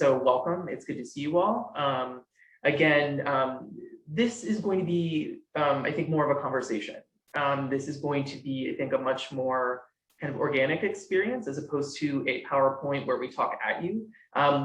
So welcome, it's good to see you all. Again, this is going to be, I think, more of a conversation. This is going to be, I think, a much more kind of organic experience as opposed to a PowerPoint where we talk at you.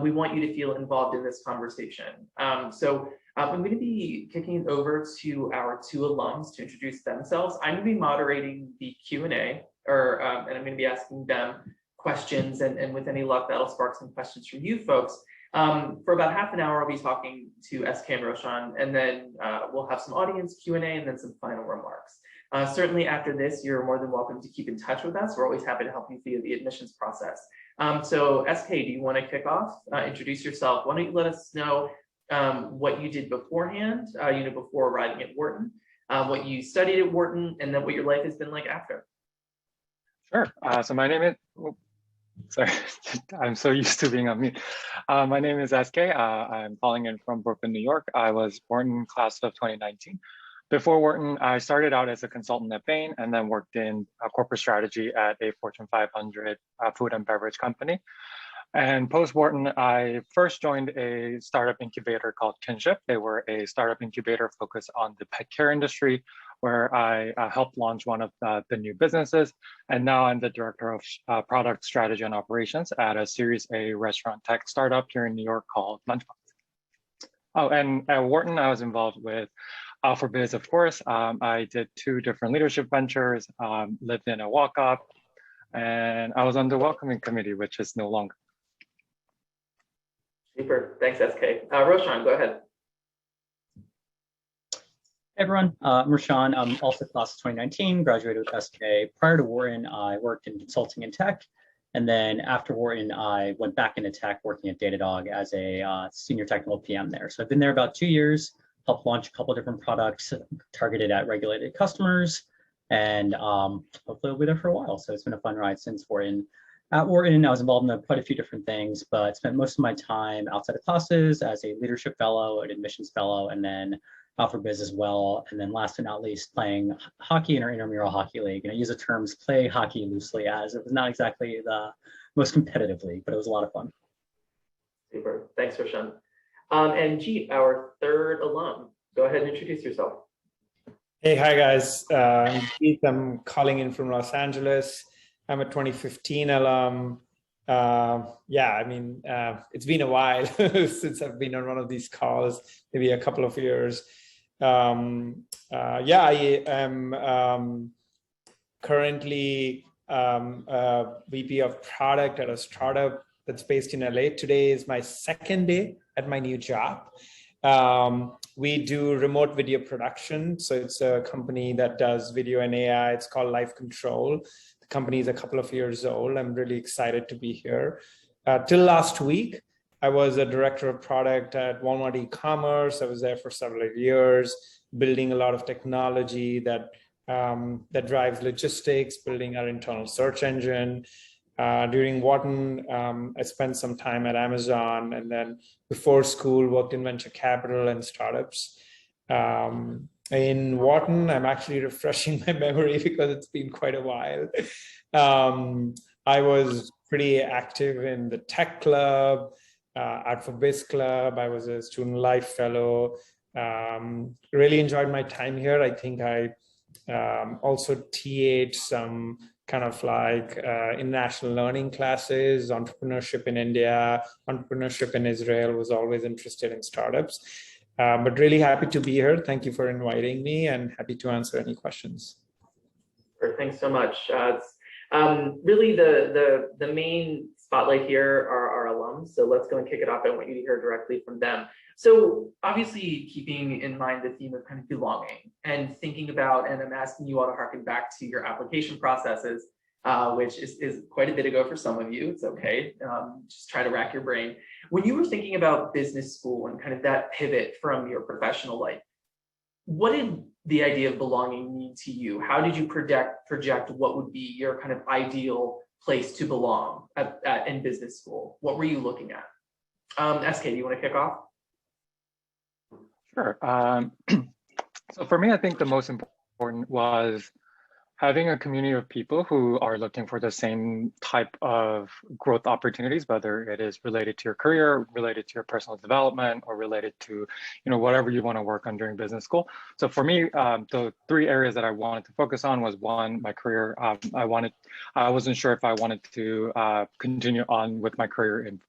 We want you to feel involved in this conversation. So I'm going to be kicking it over to our two alums to introduce themselves. I'm going to be moderating the Q&A, and I'm going to be asking them questions, and with any luck, that'll spark some questions from you folks. For about half an hour, I'll be talking to SK and Roshan, and then we'll have some audience Q&A and then some final remarks. Certainly after this, you're more than welcome to keep in touch with us. We're always happy to help you through the admissions process. So SK, do you want to kick off? Introduce yourself. Why don't you let us know what you did beforehand, before arriving at Wharton, what you studied at Wharton, and then what your life has been like after. Sure. So my name is, sorry, I'm so used to being on mute. My name is SK. I'm calling in from Brooklyn, New York. I was born in class of 2019. Before Wharton, I started out as a consultant at Bain and then worked in corporate strategy at a Fortune 500 food and beverage company. And post-Wharton, I first joined a startup incubator called Kinship. They were a startup incubator focused on the pet care industry, where I helped launch one of the new businesses. And now I'm the director of product strategy and operations at a Series A restaurant tech startup here in New York called Lunchbox. Oh, and at Wharton, I was involved with AlphaBiz, of course. I did 2 different leadership ventures, lived in a walk-up, and I was on the welcoming committee, which is no longer. Super, thanks SK. Roshan, go ahead. Hey everyone, I'm Roshan. I'm also class of 2019, graduated with SK. Prior to Wharton, I worked in consulting and tech. And then after Wharton, I went back into tech working at Datadog as a senior technical PM there. So I've been there about 2 years, helped launch a couple of different products targeted at regulated customers. And hopefully I'll be there for a while. So it's been a fun ride since Wharton. At Wharton, I was involved in quite a few different things, but spent most of my time outside of classes as a leadership fellow, an admissions fellow, and then AlphaBiz as well. And then last but not least, playing hockey in our intramural hockey league. And I use the terms play hockey loosely as it was not exactly the most competitive league, but it was a lot of fun. Super, thanks Roshan. And Jeet, our third alum, go ahead and introduce yourself. Hey, hi guys. I'm Jeet. I'm calling in from Los Angeles. I'm a 2015 alum. It's been a while since I've been on one of these calls, maybe a couple of years. I am currently VP of product at a startup that's based in LA. Today is my second day at my new job. We do remote video production. So it's a company that does video and AI. It's called Life Control. The company is a couple of years old. I'm really excited to be here. Till last week, I was a director of product at Walmart e-commerce. I was there for several years, building a lot of technology that drives logistics, building our internal search engine. During Wharton, I spent some time at Amazon, and then before school, worked in venture capital and startups. In Wharton, I'm actually refreshing my memory because it's been quite a while. I was pretty active in the tech club, AlphaBiz club. I was a student life fellow. Really enjoyed my time here. I think I also TA'd some kind of like international learning classes, entrepreneurship in India, entrepreneurship in Israel, was always interested in startups. But really happy to be here. Thank you for inviting me and happy to answer any questions. Thanks so much. Really the main spotlight here are our alums. So let's go and kick it off. I want you to hear directly from them. So obviously keeping in mind the theme of kind of belonging and thinking about, and I'm asking you all to harken back to your application processes, which is quite a bit ago for some of you. It's okay. Just try to rack your brain. When you were thinking about business school and kind of that pivot from your professional life, what did the idea of belonging mean to you? How did you project what would be your kind of ideal place to belong in business school? What were you looking at? SK, do you want to kick off? Sure. So for me, I think the most important was having a community of people who are looking for the same type of growth opportunities, whether it is related to your career, related to your personal development, or related to, whatever you want to work on during business school. So for me, the three areas that I wanted to focus on was one, my career. I wasn't sure if I wanted to continue on with my career in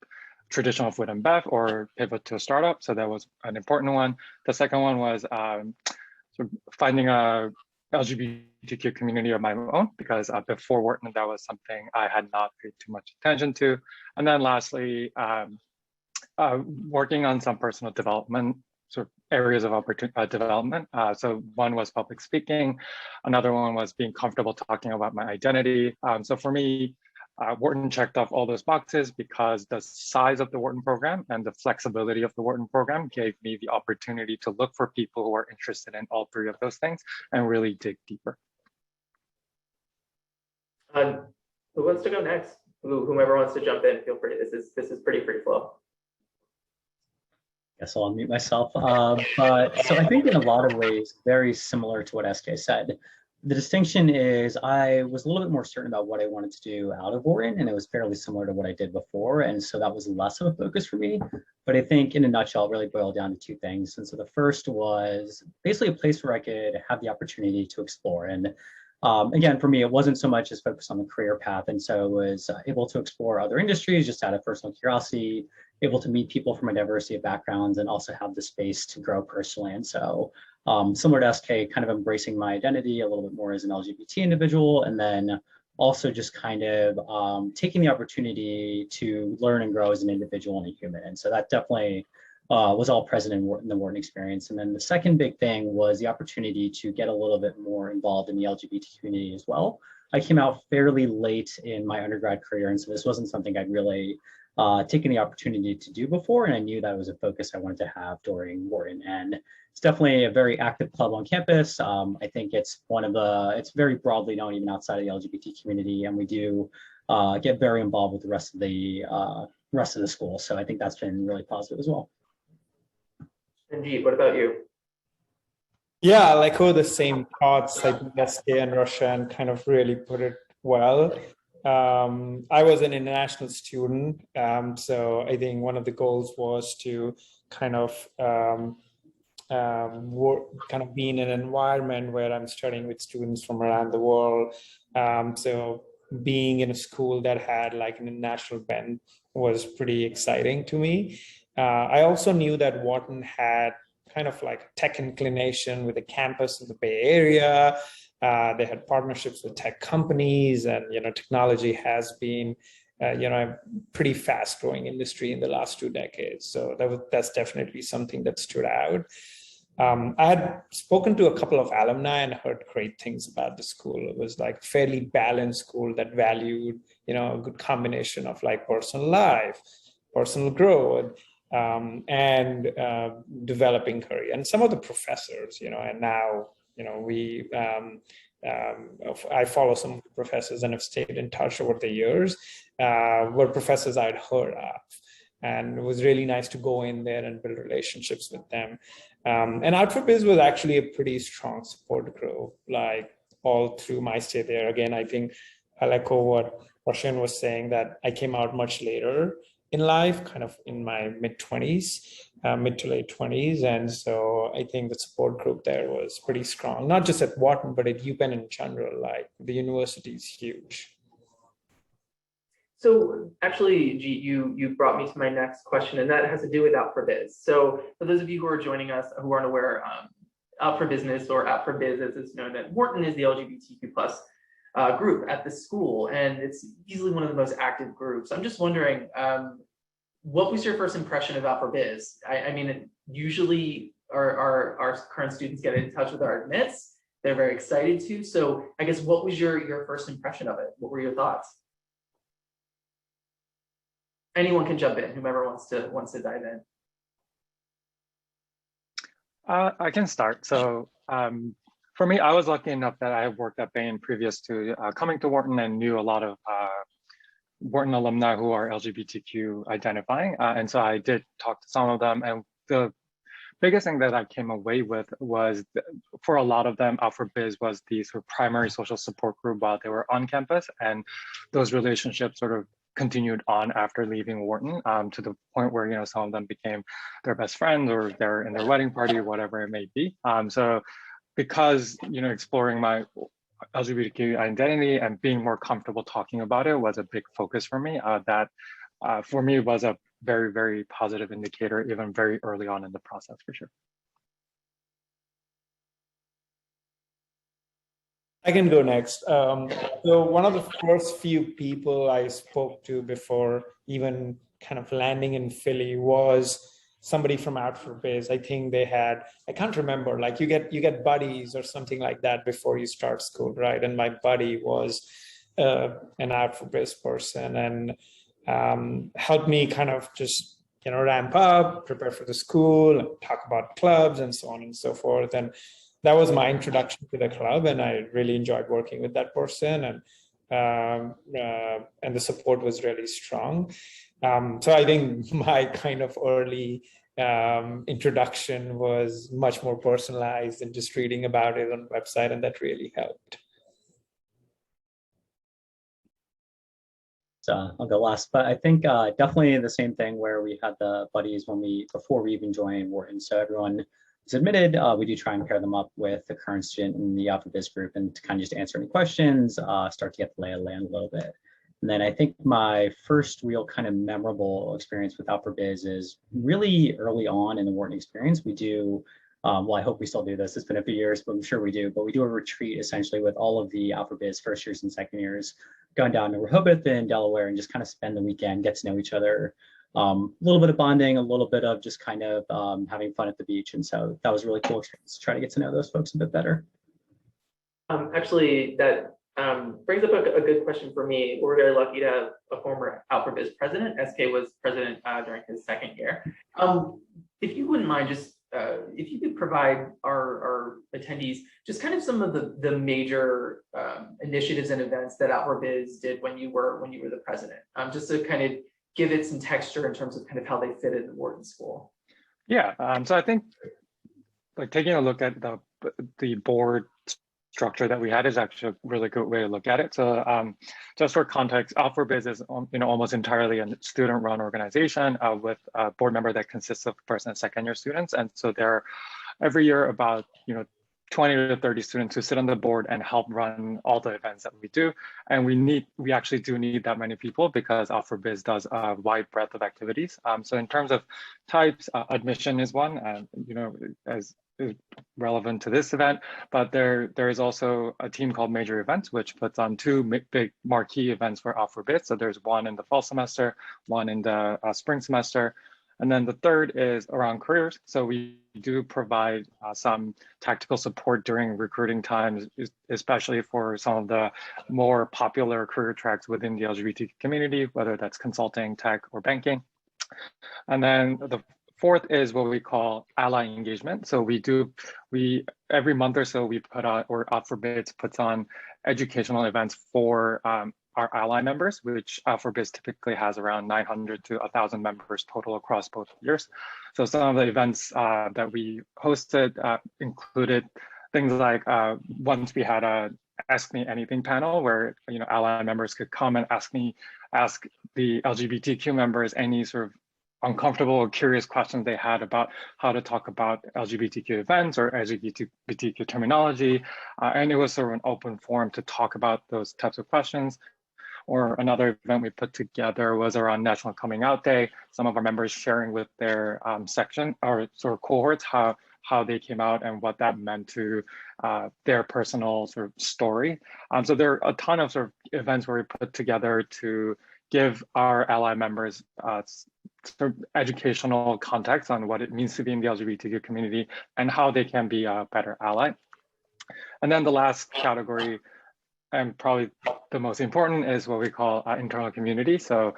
traditional food and bev or pivot to a startup. So that was an important one. The second one was sort of finding a LGBTQ community of my own, because before Wharton, that was something I had not paid too much attention to. And then lastly, working on some personal development sort of areas of development. So one was public speaking. Another one was being comfortable talking about my identity. So for me, Wharton checked off all those boxes because the size of the Wharton program and the flexibility of the Wharton program gave me the opportunity to look for people who are interested in all three of those things and really dig deeper. Who wants to go next? Whomever wants to jump in, feel free. This is pretty free flow. Guess I'll unmute myself. But so I think in a lot of ways, very similar to what SK said. The distinction is I was a little bit more certain about what I wanted to do out of Wharton, and it was fairly similar to what I did before. And so that was less of a focus for me. But I think in a nutshell, it really boiled down to two things. And so the first was basically a place where I could have the opportunity to explore. And again, for me, it wasn't so much as focused on the career path. And so I was able to explore other industries just out of personal curiosity, able to meet people from a diversity of backgrounds, and also have the space to grow personally. And so similar to SK, kind of embracing my identity a little bit more as an LGBT individual, and then also just kind of taking the opportunity to learn and grow as an individual and a human. And so that definitely was all present in the Wharton experience. And then the second big thing was the opportunity to get a little bit more involved in the LGBT community as well. I came out fairly late in my undergrad career, and so this wasn't something I'd really taken the opportunity to do before, and I knew that was a focus I wanted to have during Wharton. And it's definitely a very active club on campus. I think it's it's very broadly known even outside of the LGBT community, and we do get very involved with the rest of the school. So I think that's been really positive as well. And G, what about you? Yeah, I echo the same thoughts. I think SK and Roshan kind of really put it well. I was an international student, so I think one of the goals was to kind of be in an environment where I'm studying with students from around the world. So being in a school that had like an international bent was pretty exciting to me. I also knew that Wharton had kind of like a tech inclination with a campus in the Bay Area. They had partnerships with tech companies, and technology has been a pretty fast growing industry in the last 2 decades. So that's definitely something that stood out. I had spoken to a couple of alumni and heard great things about the school. It was like fairly balanced school that valued a good combination of like personal life, personal growth, and developing career. And some of the professors, and now I follow some of the professors and have stayed in touch over the years, were professors I'd heard of. And it was really nice to go in there and build relationships with them. And Outfit was actually a pretty strong support group, like all through my stay there. Again, I think I'll echo what Roshan was saying, that I came out much later in life, kind of in my mid to late 20s. And so I think the support group there was pretty strong, not just at Wharton, but at UPenn in general. Like the university is huge. So actually, G, you brought me to my next question, and that has to do with Out for Biz. So for those of you who are joining us who aren't aware, Out for Business, or Out for Biz as it's known, that Wharton is the LGBTQ plus group at the school, and it's easily one of the most active groups. I'm just wondering, what was your first impression of Out for Biz? I mean, usually our current students get in touch with our admits. They're very excited to. So I guess, what was your first impression of it? What were your thoughts? Anyone can jump in, whomever wants to dive in. I can start. So for me, I was lucky enough that I had worked at Bain previous to coming to Wharton, and knew a lot of Wharton alumni who are LGBTQ identifying. And so I did talk to some of them, and the biggest thing that I came away with was for a lot of them, Alpha Biz was the sort of primary social support group while they were on campus, and those relationships sort of continued on after leaving Wharton, to the point where, you know, some of them became their best friends, or they're in their wedding party, or whatever it may be. So because, you know, exploring my LGBTQ identity and being more comfortable talking about it was a big focus for me. That for me was a very, very positive indicator, even very early on in the process, for sure. I can go next. So one of the first few people I spoke to before even kind of landing in Philly was somebody from Alpha Biz. I think they had, I can't remember, like you get buddies or something like that before you start school, right? And my buddy was an Alpha Biz person, and helped me kind of just, you know, ramp up, prepare for the school, and talk about clubs and so on and so forth. And that was my introduction to the club, and I really enjoyed working with that person, and the support was really strong. So I think my kind of early introduction was much more personalized than just reading about it on the website, and that really helped. I'll go last, but I think definitely the same thing where we had the buddies before we even joined Wharton. So everyone is admitted. We do try and pair them up with the current student in the Alpha Biz group, and to kind of just answer any questions, start to get the lay of the land a little bit. And then I think my first real kind of memorable experience with Alpha Biz is really early on in the Wharton experience. We do, well, I hope we still do this. It's been a few years, but I'm sure we do. But we do a retreat essentially with all of the Alpha Biz first years and second years, going down to Rehoboth in Delaware and just kind of spend the weekend, get to know each other. A little bit of bonding, a little bit of just kind of having fun at the beach. And so that was a really cool experience to try to get to know those folks a bit better. Actually, that brings up a good question for me. We're very lucky to have a former Alpha Biz president. SK was president during his second year. If you wouldn't mind, just if you could provide our attendees just kind of some of the major initiatives and events that Alpha Biz did when you were the president, just to kind of give it some texture in terms of kind of how they fit in the Wharton School. Yeah, so I think like taking a look at the board structure that we had is actually a really good way to look at it. So just for context, Alpha Biz is almost entirely a student-run organization with a board member that consists of first and second year students, and so there are every year about 20 to 30 students who sit on the board and help run all the events that we do. And we actually do need that many people because Alpha Biz does a wide breadth of activities. So in terms of types, admission is one, and as is relevant to this event, but there is also a team called Major Events, which puts on two big marquee events for Alpha Biz. So there's one in the fall semester, one in the spring semester. And then the third is around careers. So we do provide some tactical support during recruiting times, especially for some of the more popular career tracks within the LGBT community, whether that's consulting, tech, or banking. And then the fourth is what we call ally engagement. So we every month or so we put out, or Alpha Biz puts on educational events for our ally members, which Alpha Biz typically has around 900 to 1,000 members total across both years. So some of the events that we hosted included things like once we had a Ask Me Anything panel where ally members could come and ask the LGBTQ members any sort of uncomfortable or curious questions they had about how to talk about LGBTQ events or LGBTQ terminology. And it was sort of an open forum to talk about those types of questions. Or another event we put together was around National Coming Out Day. Some of our members sharing with their section or sort of cohorts how they came out and what that meant to their personal sort of story. So there are a ton of sort of events where we put together to give our ally members sort of educational context on what it means to be in the LGBTQ community and how they can be a better ally. And then the last category, and probably the most important, is what we call internal community. So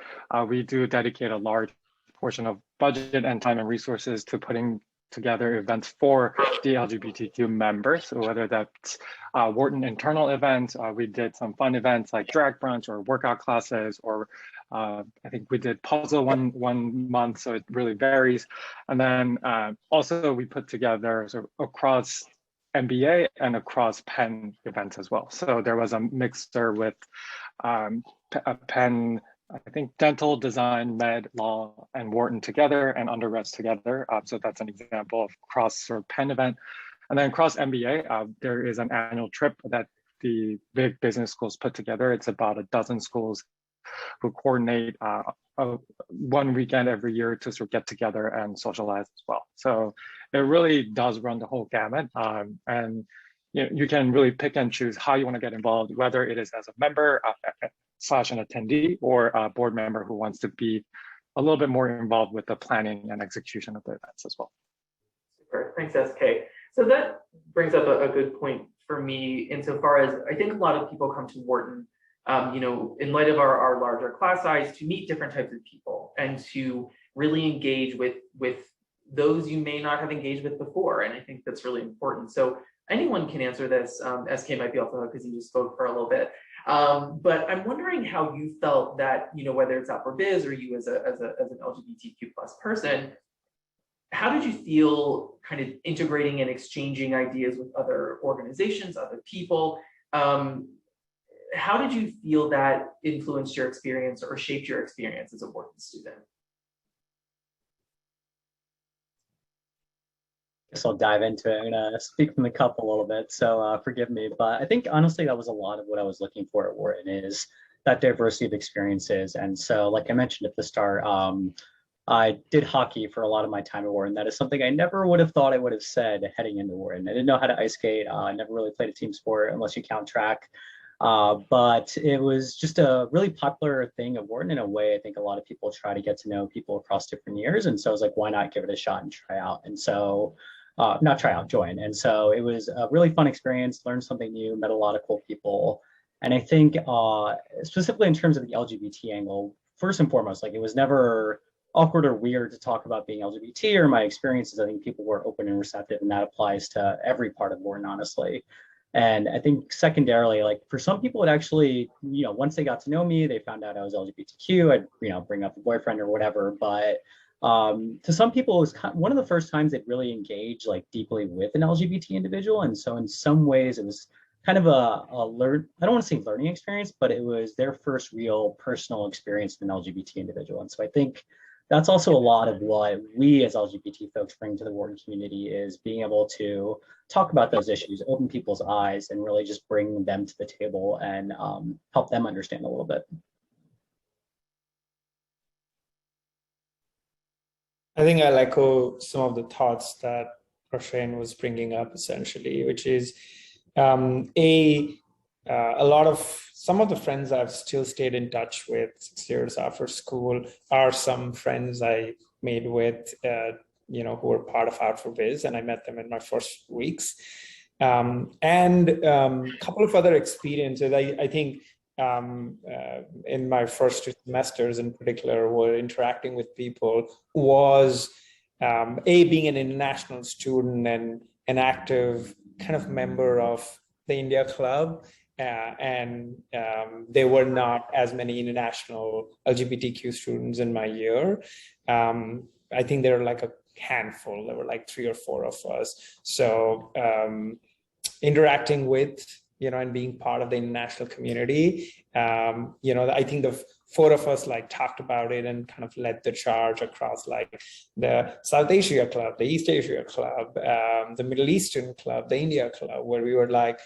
we do dedicate a large portion of budget and time and resources to putting together events for the LGBTQ members. So whether that's Wharton internal events, we did some fun events like drag brunch or workout classes, or I think we did puzzle one month, so it really varies. And then also we put together sort of across MBA and across Penn events as well. So there was a mixer with a Penn, I think dental, design, med, law, and Wharton together, and undergrads together. So that's an example of cross sort of Penn event. And then cross MBA, there is an annual trip that the big business schools put together. It's about a dozen schools who coordinate one weekend every year to sort of get together and socialize as well. So it really does run the whole gamut. And you can really pick and choose how you want to get involved, whether it is as a member / an attendee, or a board member who wants to be a little bit more involved with the planning and execution of the events as well. Super. Thanks, SK. So that brings up a good point for me insofar as I think a lot of people come to Wharton, in light of our larger class size, to meet different types of people and to really engage with those you may not have engaged with before. And I think that's really important. So anyone can answer this. SK might be off the hook because he just spoke for a little bit. But I'm wondering how you felt that, whether it's Alpha Biz or you as an LGBTQ plus person, how did you feel kind of integrating and exchanging ideas with other organizations, other people? How did you feel that influenced your experience or shaped your experience as a Wharton student? Guess I'll dive into it. I'm gonna speak from the cup a little bit, so forgive me. But I think honestly that was a lot of what I was looking for at Wharton, is that diversity of experiences. And so, like I mentioned at the start, I did hockey for a lot of my time at Wharton. That is something I never would have thought I would have said heading into Wharton. I didn't know how to ice skate. I never really played a team sport unless you count track. But it was just a really popular thing at Wharton in a way. I think a lot of people try to get to know people across different years. And so I was like, why not give it a shot and try out? And so, not try out, join. And so it was a really fun experience, learned something new, met a lot of cool people. And I think specifically in terms of the LGBT angle, first and foremost, like it was never awkward or weird to talk about being LGBT or my experiences. I think people were open and receptive, and that applies to every part of Wharton, honestly. And I think secondarily, like for some people, it actually, once they got to know me, they found out I was LGBTQ, I'd, bring up a boyfriend or whatever. But to some people, it was one of the first times they'd really engaged like deeply with an LGBT individual. And so in some ways it was kind of I don't want to say learning experience, but it was their first real personal experience with an LGBT individual. And so I think that's also a lot of what we as LGBT folks bring to the Wharton community, is being able to talk about those issues, open people's eyes, and really just bring them to the table and help them understand a little bit. I think I'll echo some of the thoughts that Roshan was bringing up essentially, which is some of the friends I've still stayed in touch with 6 years after school are some friends I made with, who were part of Out for Biz, and I met them in my first weeks. And a couple of other experiences, I think in my first 2 semesters in particular, were interacting with people, was being an international student and an active kind of member of the India Club. And there were not as many international LGBTQ students in my year. I think there were like a handful. There were like 3 or 4 of us. So interacting with, and being part of the international community, I think the 4 of us like talked about it and kind of led the charge across like the South Asia Club, the East Asia Club, the Middle Eastern Club, the India Club, where we were like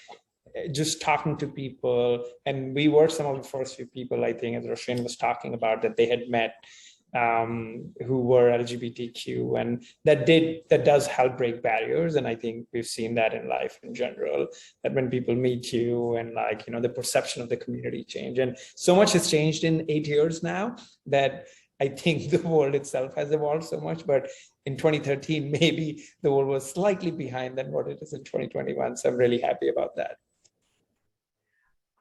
just talking to people. And we were some of the first few people, I think, as Roshan was talking about, that they had met who were LGBTQ, and that does help break barriers. And I think we've seen that in life in general, that when people meet you and like, the perception of the community change. And so much has changed in 8 years now that I think the world itself has evolved so much. But in 2013, maybe the world was slightly behind than what it is in 2021. So I'm really happy about that.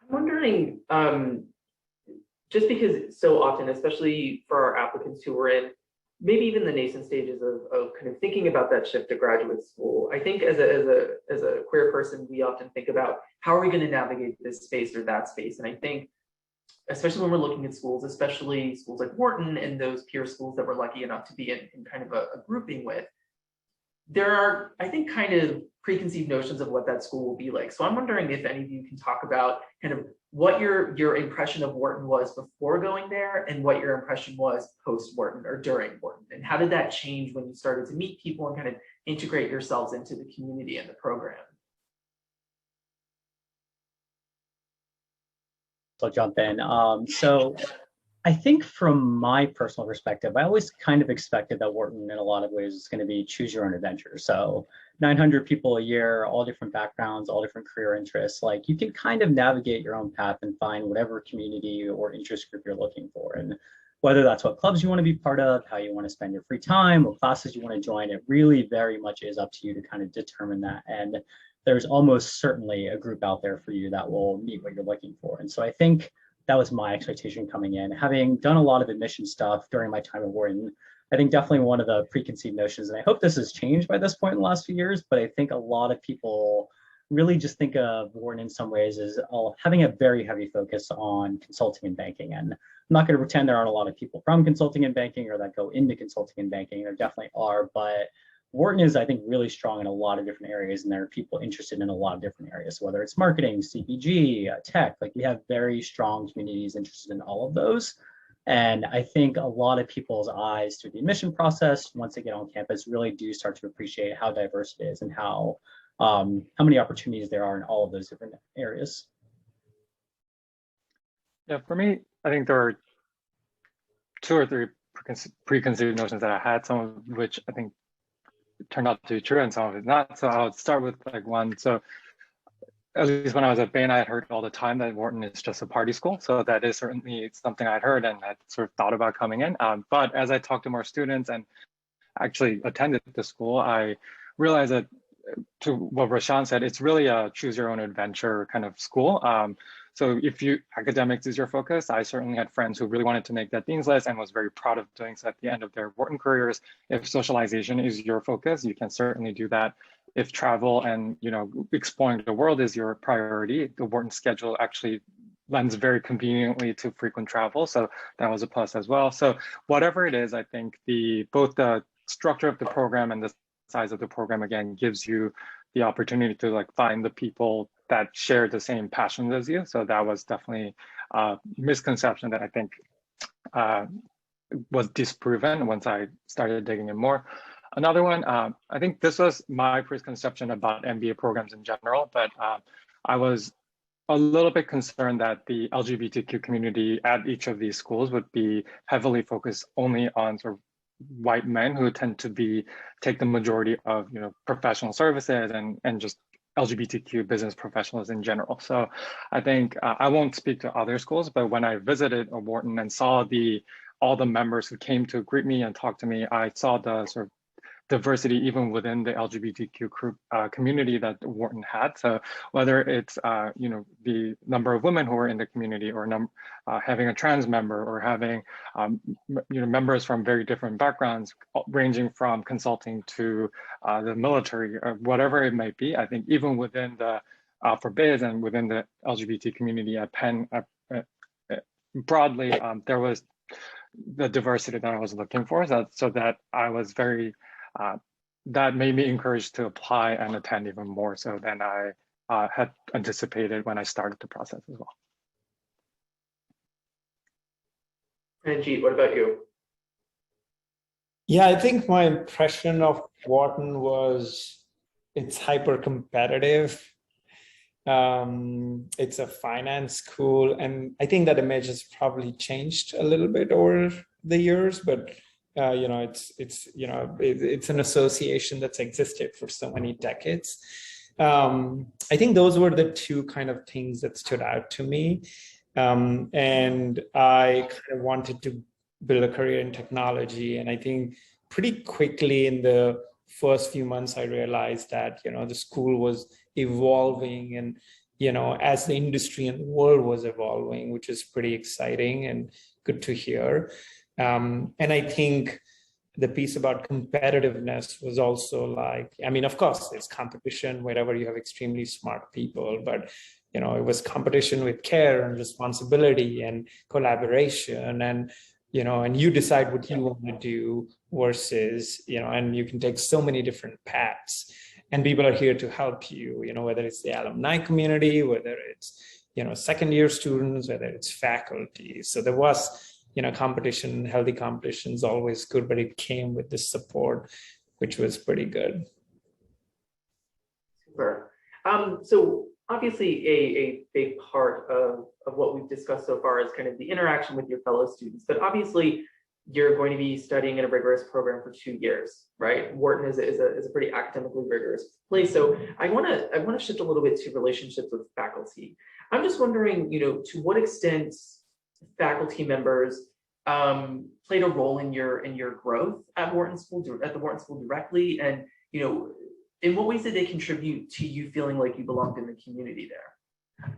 I'm wondering, just because so often, especially for our applicants who are in maybe even the nascent stages of kind of thinking about that shift to graduate school, I think as a queer person, we often think about how are we going to navigate this space or that space. And I think especially when we're looking at schools, especially schools like Wharton and those peer schools that we're lucky enough to be in kind of a grouping with, there are, I think, kind of preconceived notions of what that school will be like. So I'm wondering if any of you can talk about kind of what your impression of Wharton was before going there and what your impression was post Wharton or during Wharton, and how did that change when you started to meet people and kind of integrate yourselves into the community and the program? I'll jump in. So I think from my personal perspective, I always kind of expected that Wharton in a lot of ways is going to be choose your own adventure. So 900 people a year, all different backgrounds, all different career interests, like you can kind of navigate your own path and find whatever community or interest group you're looking for. And whether that's what clubs you want to be part of, how you want to spend your free time, what classes you want to join, it really very much is up to you to kind of determine that. And there's almost certainly a group out there for you that will meet what you're looking for. And so I think that was my expectation coming in. Having done a lot of admission stuff during my time at Wharton, I think definitely one of the preconceived notions, and I hope this has changed by this point in the last few years, but I think a lot of people really just think of Wharton in some ways as having a very heavy focus on consulting and banking. And I'm not going to pretend there aren't a lot of people from consulting and banking or that go into consulting and banking. There definitely are, but Wharton is, I think, really strong in a lot of different areas, and there are people interested in a lot of different areas. So whether it's marketing, CPG, tech, like we have very strong communities interested in all of those. And I think a lot of people's eyes through the admission process, once they get on campus, really do start to appreciate how diverse it is and how many opportunities there are in all of those different areas. Yeah, for me, I think there are 2 or 3 preconceived notions that I had, some of which I think turned out to be true and some of it not. So I'll start with like one. So at least when I was at Bain, I had heard all the time that Wharton is just a party school. So that is certainly something I'd heard and had sort of thought about coming in. But as I talked to more students and actually attended the school, I realized that, to what Rashan said, it's really a choose your own adventure kind of school. So if academics is your focus, I certainly had friends who really wanted to make that dean's list and was very proud of doing so at the end of their Wharton careers. If socialization is your focus, you can certainly do that. If travel and exploring the world is your priority, the Wharton schedule actually lends very conveniently to frequent travel. So that was a plus as well. So whatever it is, I think both the structure of the program and the size of the program, again, gives you the opportunity to like find the people that share the same passions as you. So that was definitely a misconception that I think was disproven once I started digging in more. Another one, I think this was my preconception about MBA programs in general, but I was a little bit concerned that the LGBTQ community at each of these schools would be heavily focused only on sort of white men who tend to take the majority of professional services and just LGBTQ business professionals in general. So I think I won't speak to other schools, but when I visited Wharton and saw all the members who came to greet me and talk to me, I saw the sort of diversity even within the LGBTQ group community that Wharton had. So whether it's the number of women who were in the community, or having a trans member, or having members from very different backgrounds, ranging from consulting to the military, or whatever it might be, I think even within the for biz and within the LGBT community at Penn, broadly, there was the diversity that I was looking for. So that I was very that made me encouraged to apply and attend even more so than I had anticipated when I started the process as well. And Jeet, what about you? Yeah, I think my impression of Wharton was it's hyper competitive. It's a finance school, and I think that image has probably changed a little bit over the years, but it's an association that's existed for so many decades. I think those were the 2 kind of things that stood out to me. And I kind of wanted to build a career in technology. And I think pretty quickly in the first few months, I realized that, the school was evolving and, as the industry and the world was evolving, which is pretty exciting and good to hear. And I think the piece about competitiveness was also like, of course, there's competition wherever you have extremely smart people, but it was competition with care and responsibility and collaboration, and and you decide what you want to do versus, and you can take so many different paths, and people are here to help you, whether it's the alumni community, whether it's, second year students, whether it's faculty. So there was, competition, healthy competition is always good, but it came with the support, which was pretty good. Super. So obviously a big part of what we've discussed so far is kind of the interaction with your fellow students, but obviously you're going to be studying in a rigorous program for 2 years, right? Wharton is a pretty academically rigorous place. So I want to shift a little bit to relationships with faculty. I'm just wondering, to what extent faculty members played a role in your growth at Wharton School, at the Wharton School directly, and in what ways did they contribute to you feeling like you belonged in the community there?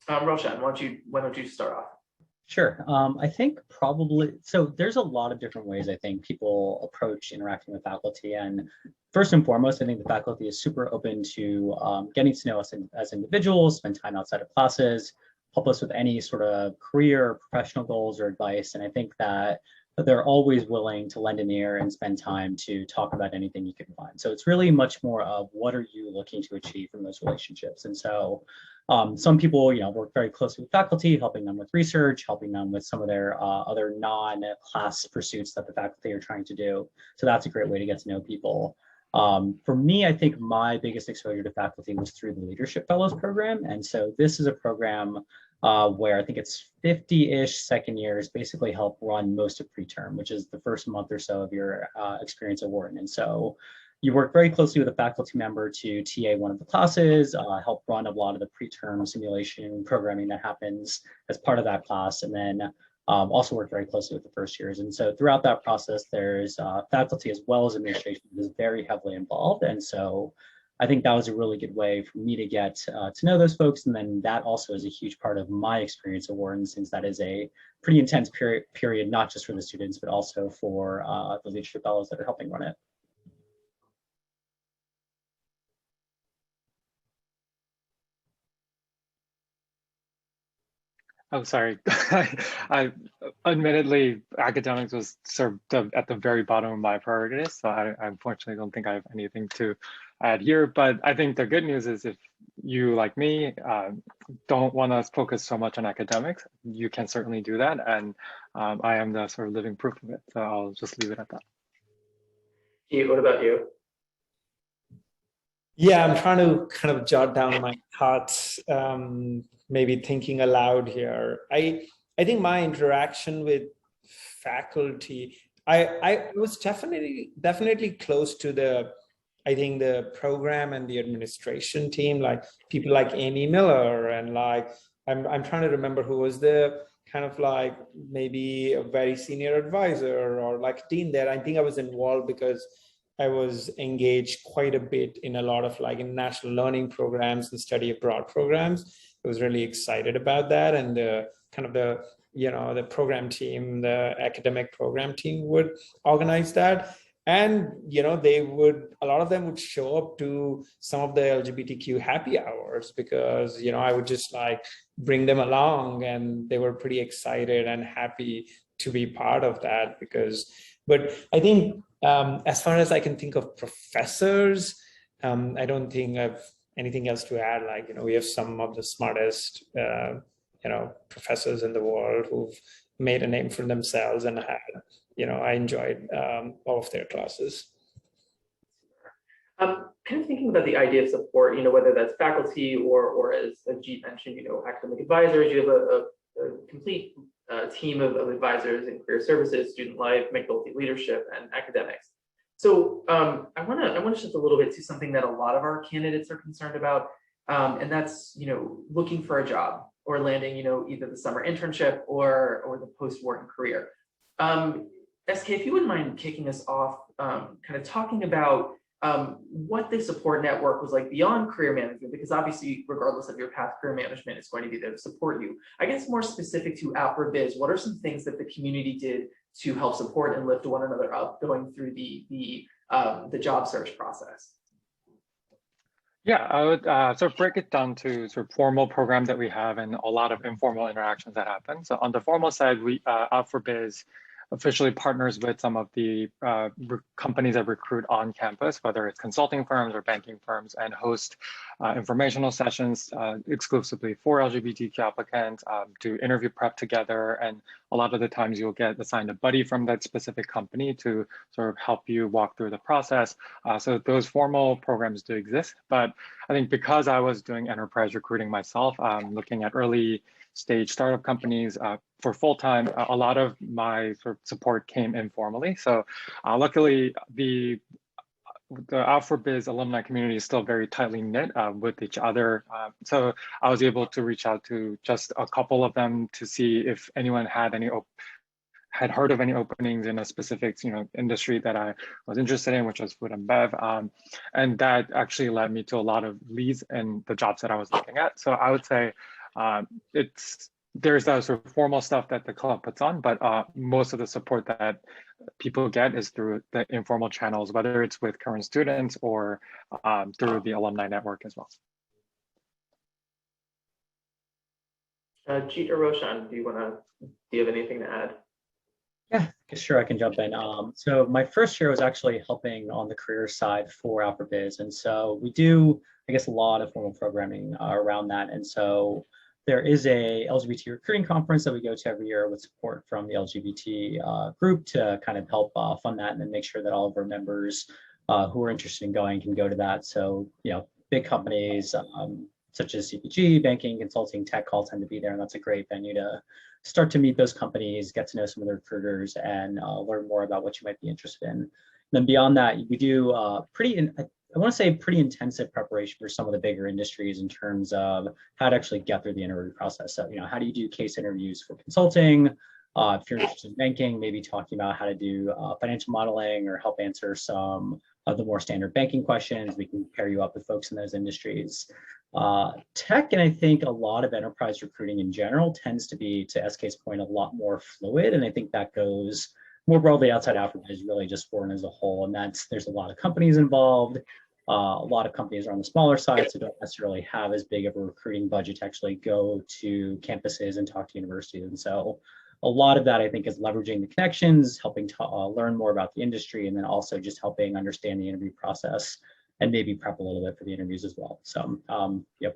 Roshan, why don't you start off? Sure. I think probably, so there's a lot of different ways I think people approach interacting with faculty. And first and foremost, I think the faculty is super open to getting to know us as individuals, spend time outside of classes, help us with any sort of career or professional goals or advice. And I think that they're always willing to lend an ear and spend time to talk about anything you can find. So it's really much more of what are you looking to achieve from those relationships. And so some people, work very closely with faculty, helping them with research, helping them with some of their other non-class pursuits that the faculty are trying to do. So that's a great way to get to know people. For me, I think my biggest exposure to faculty was through the Leadership Fellows program. And so this is a program where I think it's 50-ish second years basically help run most of preterm, which is the first month or so of your experience at Wharton. And so you work very closely with a faculty member to TA one of the classes, help run a lot of the preterm simulation programming that happens as part of that class, and then also work very closely with the first years. And so throughout that process, there's faculty as well as administration is very heavily involved. And so I think that was a really good way for me to get to know those folks. And then that also is a huge part of my experience at Wharton, since that is a pretty intense period, not just for the students, but also for the leadership fellows that are helping run it. Oh, sorry. I admittedly, academics was sort of at the very bottom of my priority list, so I unfortunately don't think I have anything to add here. But I think the good news is if you, like me, don't want to focus so much on academics, you can certainly do that. And I am the sort of living proof of it. So I'll just leave it at that. Pete, what about you? Yeah, I'm trying to kind of jot down my thoughts, maybe thinking aloud here. I think my interaction with faculty, I was definitely close to the program and the administration team, like people like Amy Miller, and like I'm trying to remember who was the kind of like maybe a very senior advisor or like dean there. I think I was involved because I was engaged quite a bit in a lot of like international learning programs and study abroad programs. I was really excited about that, and the program team, the academic program team would organize that. And a lot of them would show up to some of the LGBTQ happy hours because I would just like bring them along, and they were pretty excited and happy to be part of that. But I think as far as I can think of professors, I don't think I've anything else to add. Like, we have some of the smartest, professors in the world who've made a name for themselves, and I enjoyed all of their classes. Kind of thinking about the idea of support, whether that's faculty or as Jeet mentioned, academic advisors, you have a complete team of advisors in career services, student life, McNulty leadership, and academics. So I want to shift a little bit to something that a lot of our candidates are concerned about, and that's looking for a job or landing either the summer internship or the post-Wharton career. SK, if you wouldn't mind kicking us off, kind of talking about what the support network was like beyond career management, because obviously, regardless of your path, career management is going to be there to support you. I guess more specific to AlphaBiz, what are some things that the community did to help support and lift one another up going through the job search process? Yeah, I would sort of break it down to sort of formal programs that we have and a lot of informal interactions that happen. So on the formal side, we Out4Biz officially partners with some of the companies that recruit on campus, whether it's consulting firms or banking firms, and host informational sessions exclusively for LGBTQ applicants, do interview prep together. And a lot of the times you'll get assigned a buddy from that specific company to sort of help you walk through the process. So those formal programs do exist, but I think because I was doing enterprise recruiting myself, looking at early stage startup companies for full-time, a lot of my sort of support came informally. So luckily the Out4Biz alumni community is still very tightly knit with each other. So I was able to reach out to just a couple of them to see if anyone had heard of any openings in a specific industry that I was interested in, which was food and bev. And that actually led me to a lot of leads in the jobs that I was looking at. So I would say there's that sort of formal stuff that the club puts on, but most of the support that people get is through the informal channels, whether it's with current students or through the alumni network as well. Jeet or Roshan, do you have anything to add? Yeah, sure, I can jump in. So my first year was actually helping on the career side for Out4Biz. And so we do, I guess, a lot of formal programming around that. And so there is a LGBT recruiting conference that we go to every year with support from the LGBT group to kind of help fund that and then make sure that all of our members who are interested in going can go to that. So, big companies such as CPG, banking, consulting, tech all tend to be there. And that's a great venue to start to meet those companies, get to know some of the recruiters, and learn more about what you might be interested in. And then beyond that, we do I want to say pretty intensive preparation for some of the bigger industries in terms of how to actually get through the interview process. So, how do you do case interviews for consulting? If you're interested in banking, maybe talking about how to do financial modeling or help answer some of the more standard banking questions. We can pair you up with folks in those industries. Tech, and I think a lot of enterprise recruiting in general tends to be, to SK's point, a lot more fluid. And I think that goes more broadly outside Africa, is really just Wharton as a whole. And there's a lot of companies involved. A lot of companies are on the smaller side, so don't necessarily have as big of a recruiting budget to actually go to campuses and talk to universities. And so a lot of that, I think, is leveraging the connections, helping to learn more about the industry, and then also just helping understand the interview process and maybe prep a little bit for the interviews as well. So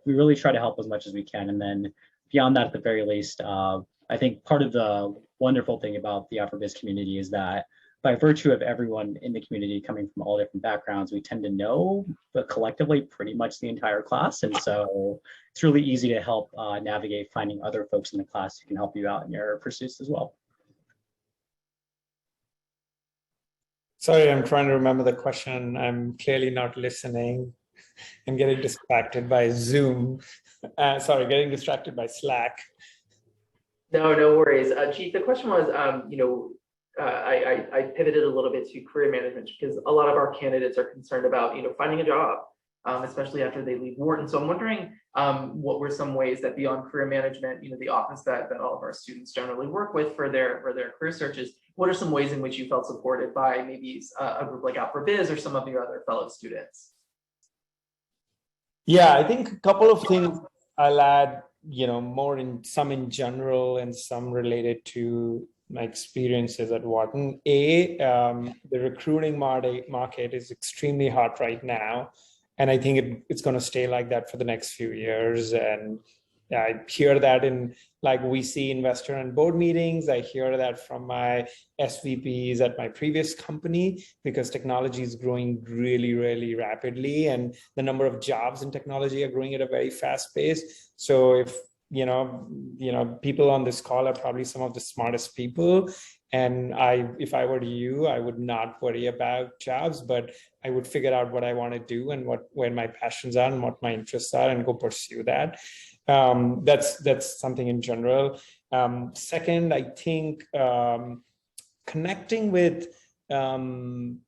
we really try to help as much as we can. And then beyond that, at the very least, I think part of the wonderful thing about the Out4Biz community is that by virtue of everyone in the community coming from all different backgrounds, we tend to know, but collectively, pretty much the entire class. And so it's really easy to help navigate finding other folks in the class who can help you out in your pursuits as well. Sorry, I'm trying to remember the question. I'm clearly not listening. I'm getting distracted by Zoom. Getting distracted by Slack. No worries. Chief, the question was, I pivoted a little bit to career management because a lot of our candidates are concerned about, finding a job, especially after they leave Wharton. So I'm wondering what were some ways that beyond career management, the office that all of our students generally work with for their career searches, what are some ways in which you felt supported by maybe a group like Out4Biz or some of your other fellow students? Yeah, I think a couple of things I'll add, more some in general and some related to my experiences at Wharton. The recruiting market is extremely hot right now. And I think it's going to stay like that for the next few years. And I hear that in VC investor and board meetings. I hear that from my SVPs at my previous company, because technology is growing really, really rapidly. And the number of jobs in technology are growing at a very fast pace. So if people on this call are probably some of the smartest people. And if I were you, I would not worry about jobs, but I would figure out what I want to do and where my passions are and what my interests are and go pursue that. That's something in general. Second, I think connecting with kind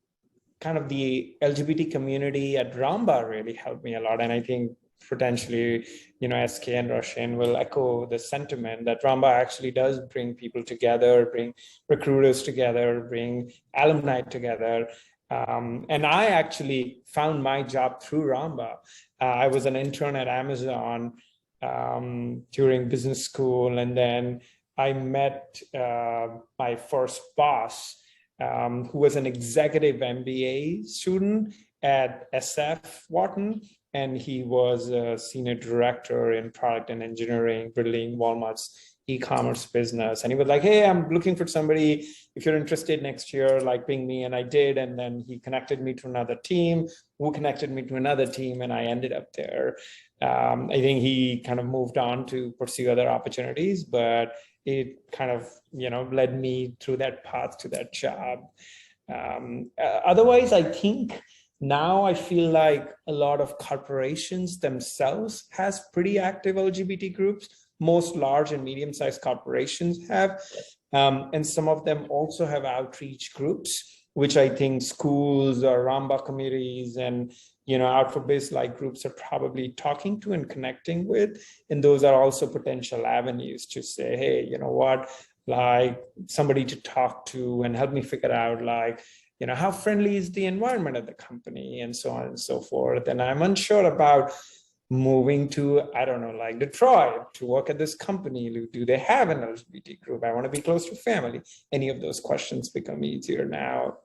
of the LGBT community at Ramba really helped me a lot. And I think potentially, SK and Roshan will echo the sentiment that Ramba actually does bring people together, bring recruiters together, bring alumni together. And I actually found my job through Ramba. I was an intern at Amazon during business school, and then I met my first boss, who was an executive MBA student at SF Wharton, and he was a senior director in product and engineering, building Walmart's e-commerce business. And he was like, hey, I'm looking for somebody. If you're interested next year, like ping me. And I did. And then he connected me to another team, who connected me to another team, and I ended up there. I think he kind of moved on to pursue other opportunities, but it kind of, led me through that path to that job. Otherwise, I think now I feel like a lot of corporations themselves has pretty active LGBT groups. Most large and medium-sized corporations have, and some of them also have outreach groups, which I think schools or Ramba communities and Out for Biz like groups are probably talking to and connecting with. And those are also potential avenues to say, hey, you know what, like somebody to talk to and help me figure out like, how friendly is the environment at the company and so on and so forth. And I'm unsure about moving to, I don't know, like Detroit to work at this company. Do they have an LGBT group? I want to be close to family. Any of those questions become easier now.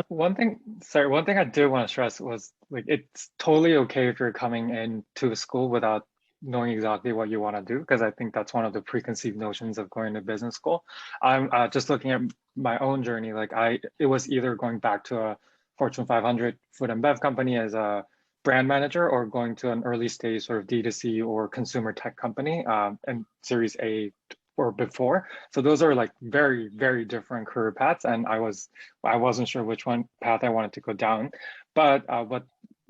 One thing I did want to stress was like, it's totally okay if you're coming into a school without knowing exactly what you want to do, because I think that's one of the preconceived notions of going to business school. I'm just looking at my own journey. Like it was either going back to a Fortune 500 food and bev company as a brand manager, or going to an early stage sort of D2C or consumer tech company, and Series A or before. So those are like very, very different career paths. And I wasn't sure which path I wanted to go down. But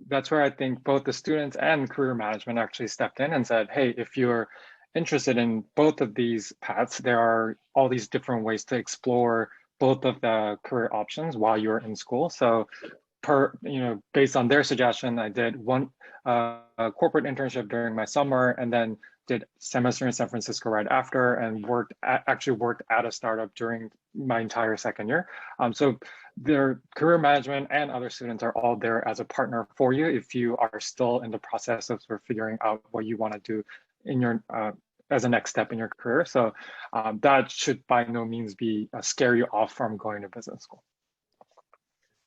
that's where I think both the students and career management actually stepped in and said, hey, if you're interested in both of these paths, there are all these different ways to explore both of the career options while you're in school. So based on their suggestion, I did one corporate internship during my summer, and then did semester in San Francisco right after, and actually worked at a startup during my entire second year. So their career management and other students are all there as a partner for you if you are still in the process of sort of figuring out what you want to do in your as a next step in your career. So that should by no means be scare you off from going to business school.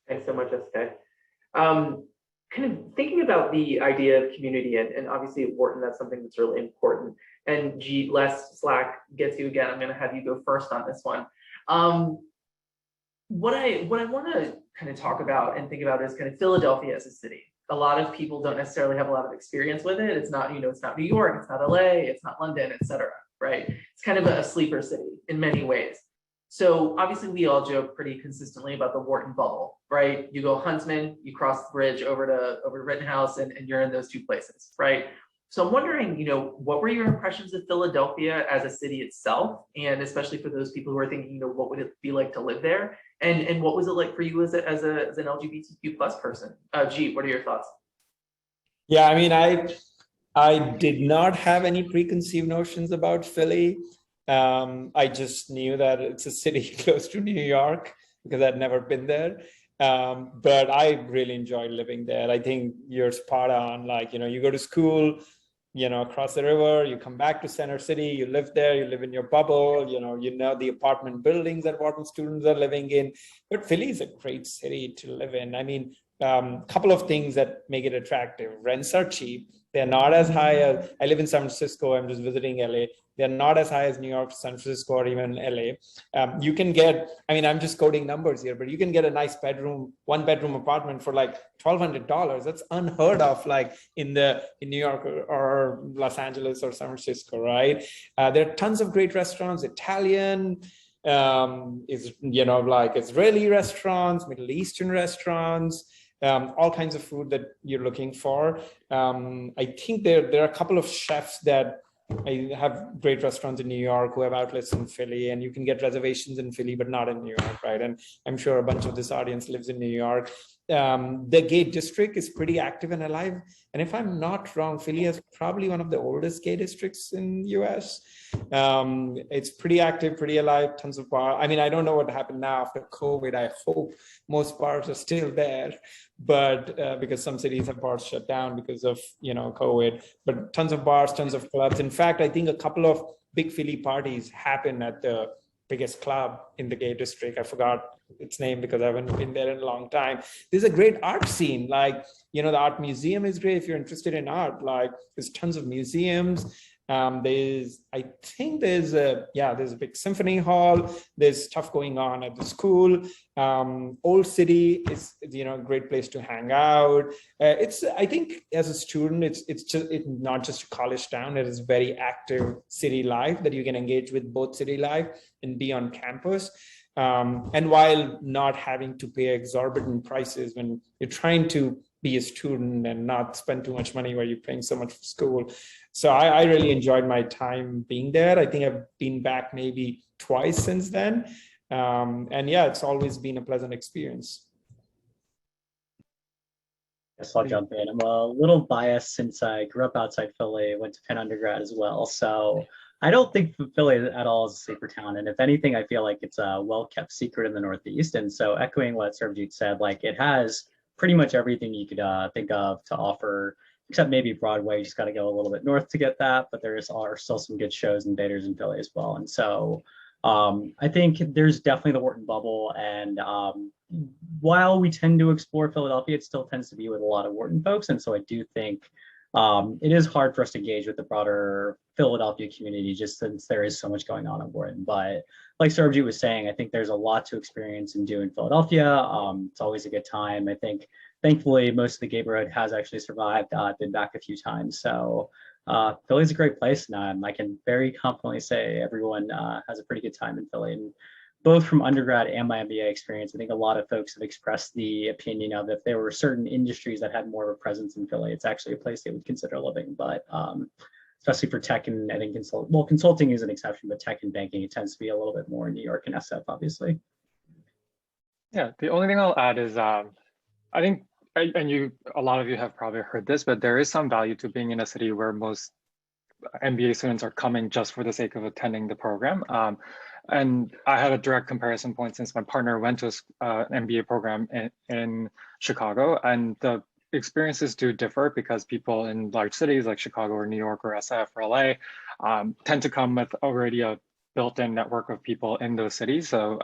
Thanks so much, SK. Kind of thinking about the idea of community, and obviously at Wharton, that's something that's really important. And G, less slack gets you again. I'm going to have you go first on this one. What I want to kind of talk about and think about is kind of Philadelphia as a city. A lot of people don't necessarily have a lot of experience with it. It's not, it's not New York, it's not LA, it's not London, etc. Right? It's kind of a sleeper city in many ways. So obviously we all joke pretty consistently about the Wharton bubble, right? You go Huntsman, you cross the bridge over to Rittenhouse, and you're in those two places, right? So I'm wondering, what were your impressions of Philadelphia as a city itself, and especially for those people who are thinking, what would it be like to live there, and what was it like for you as an LGBTQ plus person? G, what are your thoughts? Yeah, I mean, I did not have any preconceived notions about Philly. I just knew that it's a city close to New York because I'd never been there. But I really enjoyed living there. I think you're spot on. Like, you go to school, across the river, you come back to Center City, you live there, you live in your bubble, the apartment buildings that Wharton students are living in. But Philly is a great city to live in. I mean, couple of things that make it attractive. Rents are cheap. They're not as high as, I live in San Francisco, I'm just visiting LA. They're not as high as New York, San Francisco, or even LA. You can get, I'm just quoting numbers here, but you can get a nice one bedroom apartment for like $1,200. That's unheard of, like in New York or Los Angeles or San Francisco, right? There are tons of great restaurants, Italian, Israeli restaurants, Middle Eastern restaurants, all kinds of food that you're looking for. I think there are a couple of chefs that I have great restaurants in New York who have outlets in Philly, and you can get reservations in Philly, but not in New York, right? And I'm sure a bunch of this audience lives in New York. the gay district is pretty active and alive. And if I'm not wrong, Philly is probably one of the oldest gay districts in the US. It's pretty active, pretty alive, tons of bars. I mean, I don't know what happened now after COVID. I hope most bars are still there, but because some cities have bars shut down because of, COVID, but tons of bars, tons of clubs. In fact, I think a couple of big Philly parties happen at the biggest club in the gay district. I forgot its name because I haven't been there in a long time. There's a great art scene. Like, the art museum is great if you're interested in art. Like, there's tons of museums. There's a big symphony hall. There's stuff going on at the school. Old City is, a great place to hang out. I think as a student, it's not just a college town. It is very active city life that you can engage with both city life and be on campus. And while not having to pay exorbitant prices when you're trying to be a student and not spend too much money where you're paying so much for school. So I really enjoyed my time being there. I think I've been back maybe twice since then. And yeah, it's always been a pleasant experience. Yes, I'll jump in. I'm a little biased since I grew up outside Philly, went to Penn undergrad as well. So I don't think Philly at all is a safer town. And if anything, I feel like it's a well-kept secret in the Northeast. And so echoing what Sarvjit said, like it has pretty much everything you could think of to offer, except maybe Broadway. You just got to go a little bit north to get that, but there are still some good shows and theaters in Philly as well. And so I think there's definitely the Wharton bubble. And while we tend to explore Philadelphia, it still tends to be with a lot of Wharton folks. And so I do think it is hard for us to engage with the broader Philadelphia community, just since there is so much going on at Wharton. But like Sarvjit was saying, I think there's a lot to experience and do in Philadelphia. It's always a good time. I think, thankfully, most of the neighborhood has actually survived. I've been back a few times. So Philly's a great place. And I can very confidently say everyone has a pretty good time in Philly. And both from undergrad and my MBA experience, I think a lot of folks have expressed the opinion of if there were certain industries that had more of a presence in Philly, it's actually a place they would consider living. But especially for tech and I think consulting is an exception, but tech and banking, it tends to be a little bit more in New York and SF, obviously. Yeah, the only thing I'll add is I think, and a lot of you have probably heard this, but there is some value to being in a city where most MBA students are coming just for the sake of attending the program. And I had a direct comparison point since my partner went to an MBA program in Chicago, and the experiences do differ because people in large cities like Chicago or New York or SF or LA tend to come with already a built-in network of people in those cities. So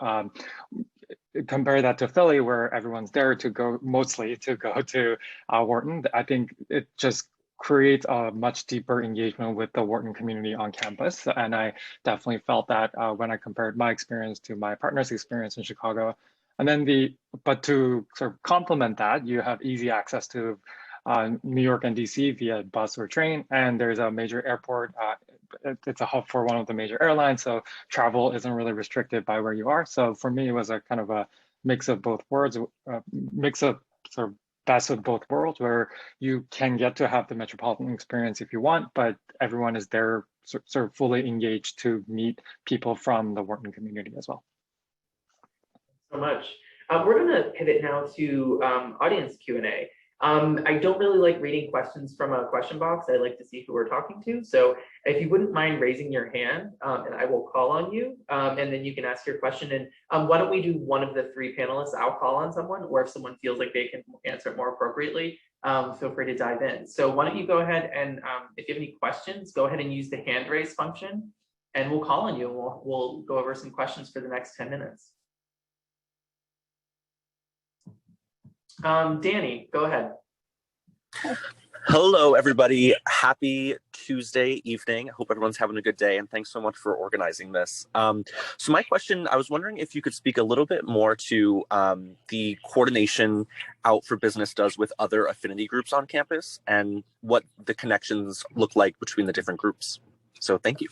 compare that to Philly, where everyone's there to go to Wharton. I think it just creates a much deeper engagement with the Wharton community on campus. And I definitely felt that when I compared my experience to my partner's experience in Chicago. And then but to sort of complement that, you have easy access to New York and DC via bus or train, and there's a major airport. It's a hub for one of the major airlines, so travel isn't really restricted by where you are. So for me, it was a kind of a mix of both worlds, mix of sort of best of both worlds, where you can get to have the metropolitan experience if you want, but everyone is there sort of fully engaged to meet people from the Wharton community as well. So much. We're going to pivot now to audience Q&A. I don't really like reading questions from a question box. I like to see who we're talking to. So if you wouldn't mind raising your hand, and I will call on you, and then you can ask your question. And why don't we do one of the three panelists? I'll call on someone, or if someone feels like they can answer it more appropriately, feel free to dive in. So why don't you go ahead and if you have any questions, go ahead and use the hand raise function, and we'll call on you. And we'll go over some questions for the next 10 minutes. Danny, go ahead. Hello, everybody. Happy Tuesday evening. I hope everyone's having a good day, and thanks so much for organizing this. So my question, I was wondering if you could speak a little bit more to the coordination Out for Business does with other affinity groups on campus and what the connections look like between the different groups. So thank you.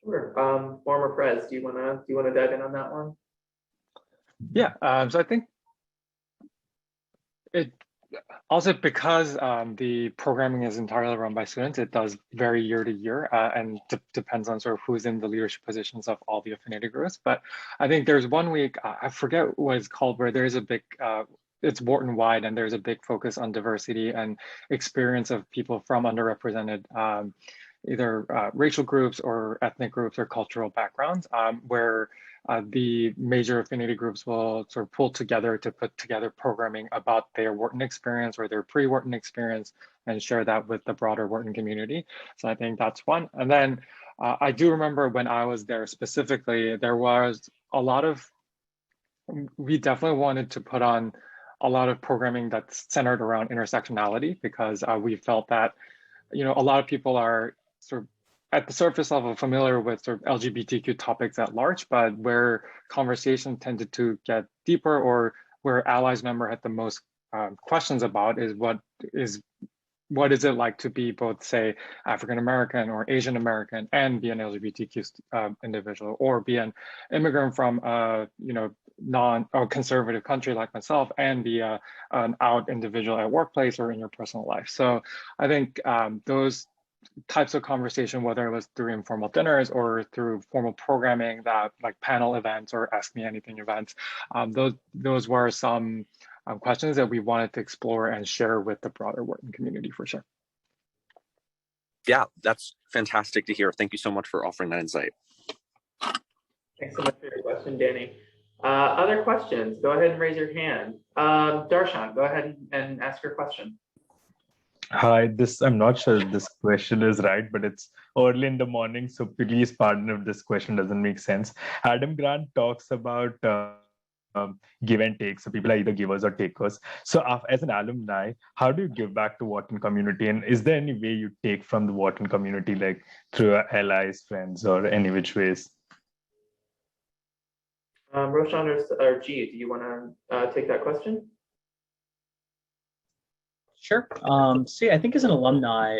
Sure. Former Prez, do you wanna dive in on that one? Yeah, so I think also because the programming is entirely run by students, it does vary year to year and depends on sort of who's in the leadership positions of all the affinity groups. But I think there's one week, I forget what it's called, where there's a big, it's Wharton wide, and there's a big focus on diversity and experience of people from underrepresented either racial groups or ethnic groups or cultural backgrounds, where the major affinity groups will sort of pull together to put together programming about their Wharton experience or their pre-Wharton experience and share that with the broader Wharton community. So I think that's one. And then I do remember when I was there specifically, there was a lot of, we definitely wanted to put on a lot of programming that's centered around intersectionality, because we felt that, you know, a lot of people are sort of at the surface level familiar with sort of LGBTQ topics at large, but where conversation tended to get deeper, or where allies member had the most questions about, is what is it like to be both, say, African American or Asian American and be an LGBTQ individual, or be an immigrant from you know, conservative country like myself and be an out individual at workplace or in your personal life. So I think those types of conversation, whether it was through informal dinners or through formal programming, that like panel events or Ask Me Anything events, those were some questions that we wanted to explore and share with the broader Wharton community for sure. Yeah, that's fantastic to hear. Thank you so much for offering that insight. Thanks so much for your question, Danny. Other questions? Go ahead and raise your hand. Darshan, go ahead and ask your question. Hi, I'm not sure if this question is right, but it's early in the morning, so please pardon if this question doesn't make sense. Adam Grant talks about give and take, so people are either givers or takers. So as an alumni, how do you give back to Wharton community, and is there any way you take from the Wharton community, like through allies, friends, or any which ways? Roshan or G, do you want to take that question? Sure. So yeah, I think as an alumni,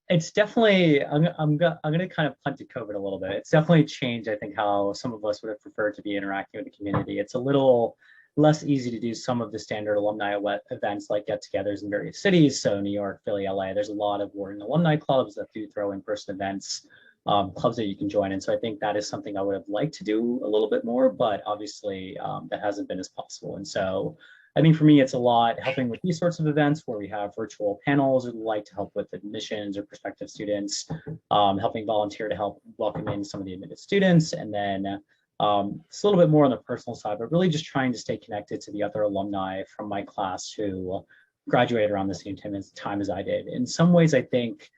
it's definitely, I'm gonna kind of punt to COVID a little bit. It's definitely changed, I think, how some of us would have preferred to be interacting with the community. It's a little less easy to do some of the standard alumni events like get-togethers in various cities. So New York, Philly, LA, there's a lot of Wharton alumni clubs that do throw in-person events, clubs that you can join. And so I think that is something I would have liked to do a little bit more, but obviously that hasn't been as possible. And so I think for me, it's a lot helping with these sorts of events where we have virtual panels or the like to help with admissions or prospective students, helping volunteer to help welcome in some of the admitted students. And then it's a little bit more on the personal side, but really just trying to stay connected to the other alumni from my class who graduated around the same time as I did. In some ways, I think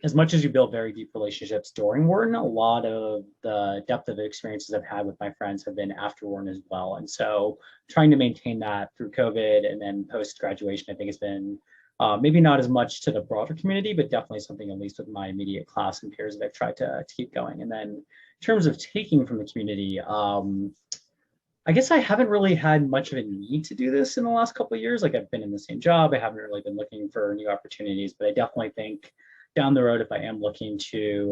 as much as you build very deep relationships during Wharton, a lot of the depth of experiences I've had with my friends have been after Wharton as well. And so trying to maintain that through COVID and then post-graduation, I think has been maybe not as much to the broader community, but definitely something at least with my immediate class and peers that I've tried to keep going. And then in terms of taking from the community, I guess I haven't really had much of a need to do this in the last couple of years. Like I've been in the same job. I haven't really been looking for new opportunities, but I definitely think down the road, if I am looking to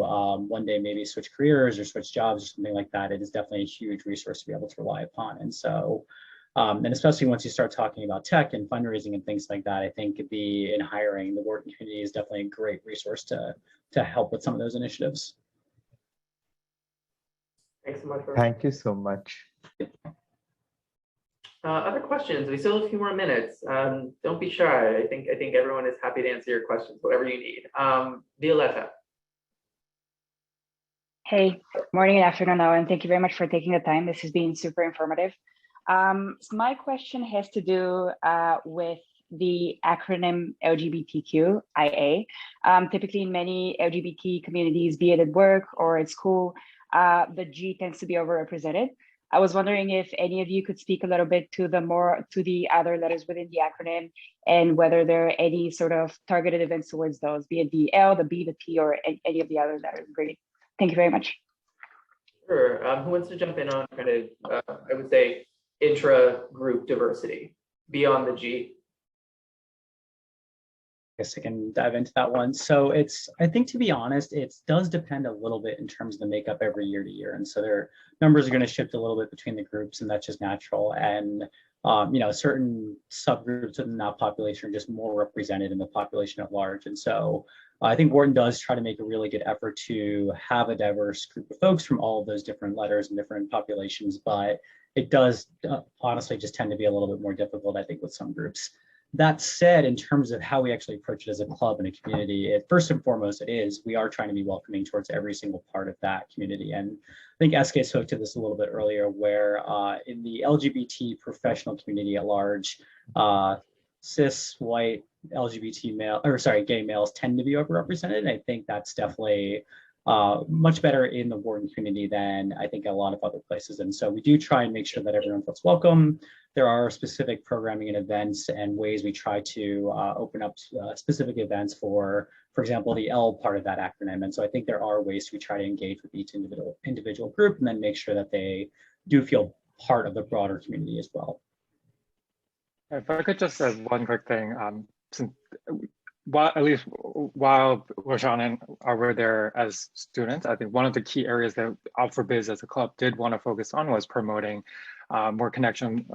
one day maybe switch careers or switch jobs or something like that, it is definitely a huge resource to be able to rely upon. And so, and especially once you start talking about tech and fundraising and things like that, I think in hiring, the Wharton community is definitely a great resource to help with some of those initiatives. Thanks so much. Thank you so much. Other questions? We still have a few more minutes. Don't be shy. I think everyone is happy to answer your questions, whatever you need. Violetta. Hey, morning and afternoon now, and thank you very much for taking the time. This has been super informative. So my question has to do with the acronym LGBTQIA. Typically in many LGBT communities, be it at work or at school, the G tends to be overrepresented. I was wondering if any of you could speak a little bit to the other letters within the acronym and whether there are any sort of targeted events towards those, be it the L, the B, the T, or any of the other letters. Great. Thank you very much. Sure. Who wants to jump in on kind of, I would say, intra-group diversity beyond the G? I guess I can dive into that one. So I think to be honest, it does depend a little bit in terms of the makeup every year to year. And so their numbers are going to shift a little bit between the groups, and that's just natural. And certain subgroups in that population are just more represented in the population at large. And so I think Wharton does try to make a really good effort to have a diverse group of folks from all of those different letters and different populations, but it does honestly just tend to be a little bit more difficult, I think, with some groups. That said, in terms of how we actually approach it as a club and a community, first and foremost, we are trying to be welcoming towards every single part of that community. And I think SK spoke to this a little bit earlier, where in the LGBT professional community at large, cis, white, gay males tend to be overrepresented. And I think that's definitely much better in the Wharton community than I think a lot of other places. And so we do try and make sure that everyone feels welcome. There are specific programming and events and ways we try to open up specific events for example, the L part of that acronym. And so I think there are ways we try to engage with each individual group and then make sure that they do feel part of the broader community as well. If I could just add one quick thing, while Roshan and I were there as students, I think one of the key areas that Alpha Biz as a club did want to focus on was promoting more connection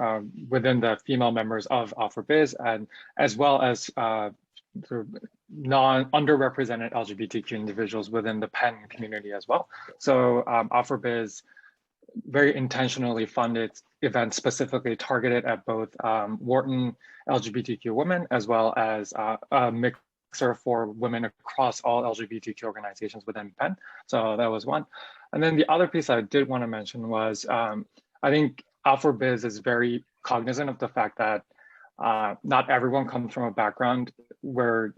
within the female members of Alpha Biz, and as well as sort of underrepresented LGBTQ individuals within the Penn community as well. So Alpha Biz very intentionally funded events specifically targeted at both Wharton LGBTQ women, as well as a mixer for women across all LGBTQ organizations within Penn. So that was one. And then the other piece I did want to mention was, I think Alpha Biz is very cognizant of the fact that not everyone comes from a background where,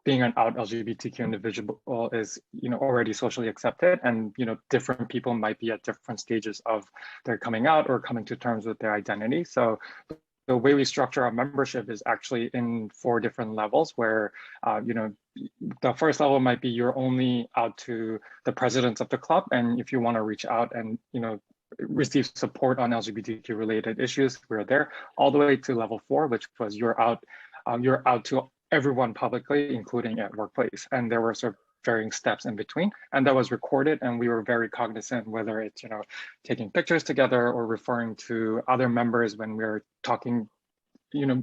being an out LGBTQ individual is, already socially accepted, and, different people might be at different stages of their coming out or coming to terms with their identity. So the way we structure our membership is actually in 4 different levels where, the first level might be you're only out to the presidents of the club. And if you want to reach out and, receive support on LGBTQ related issues, we're there, all the way to level 4, which was you're out to everyone publicly, including at workplace. And there were sort of varying steps in between, and that was recorded. And we were very cognizant, whether it's, taking pictures together or referring to other members when we were talking,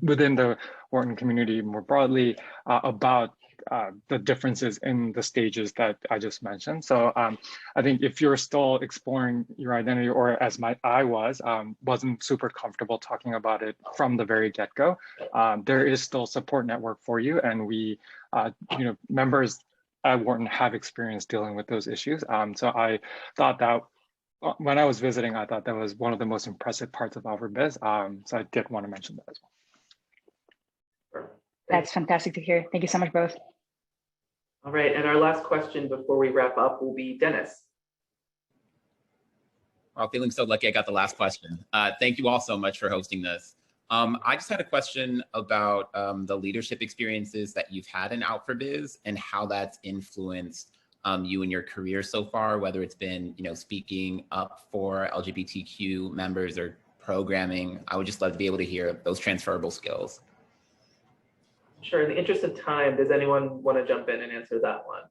within the Wharton community more broadly about the differences in the stages that I just mentioned. So I think if you're still exploring your identity, or as I wasn't super comfortable talking about it from the very get-go, there is still support network for you. And we, members at Wharton have experience dealing with those issues. So I thought that when I was visiting, I thought that was one of the most impressive parts of Alpha Biz. So I did want to mention that as well. That's fantastic to hear. Thank you so much, both. All right, and our last question before we wrap up will be Dennis. Well, feeling so lucky I got the last question. Thank you all so much for hosting this. I just had a question about the leadership experiences that you've had in Alpha Biz and how that's influenced you in your career so far, whether it's been, speaking up for LGBTQ members or programming. I would just love to be able to hear those transferable skills. Sure. In the interest of time, does anyone want to jump in and answer that one?